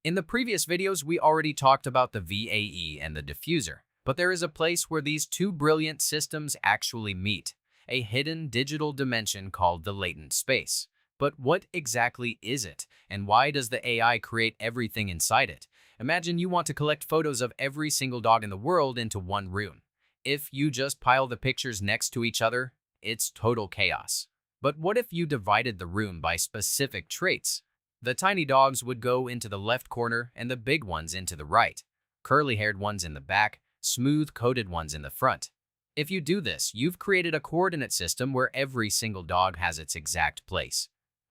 In the previous videos, we already talked about the VAE and the diffuser, but there is a place where these two brilliant systems actually meet, a hidden digital dimension called the latent space. But what exactly is it, and why does the AI create everything inside it? Imagine you want to collect photos of every single dog in the world into one room. If you just pile the pictures next to each other, it's total chaos. But what if you divided the room by specific traits? The tiny dogs would go into the left corner and the big ones into the right, curly-haired ones in the back, smooth-coated ones in the front. If you do this, you've created a coordinate system where every single dog has its exact place.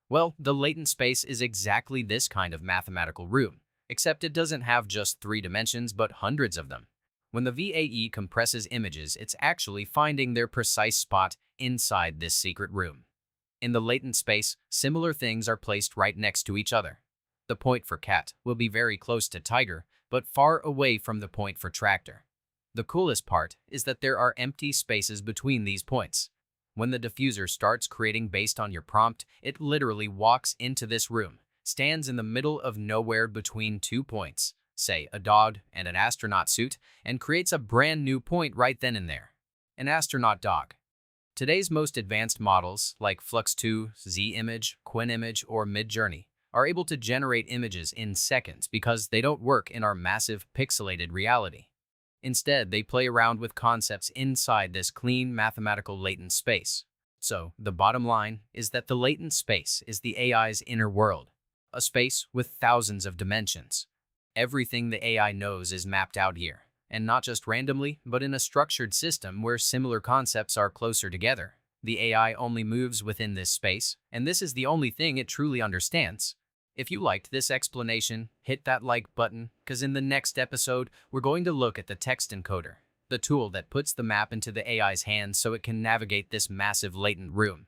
Well, the latent space is exactly this kind of mathematical room, except it doesn't have just 3 dimensions but hundreds of them. When the VAE compresses images, it's actually finding their precise spot inside this secret room. In the latent space, similar things are placed right next to each other. The point for cat will be very close to tiger, but far away from the point for tractor. The coolest part is that there are empty spaces between these points. When the diffuser starts creating based on your prompt, it literally walks into this room, stands in the middle of nowhere between 2 points, say a dog and an astronaut suit, and creates a brand new point right then and there. An astronaut dog. Today's most advanced models, like Flux 2, Z-Image, Quinn-Image, or Midjourney, are able to generate images in seconds because they don't work in our massive pixelated reality. Instead, they play around with concepts inside this clean mathematical latent space. So, the bottom line is that the latent space is the AI's inner world, a space with thousands of dimensions. Everything the AI knows is mapped out here. And not just randomly, but in a structured system where similar concepts are closer together. The AI only moves within this space, and this is the only thing it truly understands. If you liked this explanation, hit that like button, because in the next episode, we're going to look at the text encoder, the tool that puts the map into the AI's hands so it can navigate this massive latent room.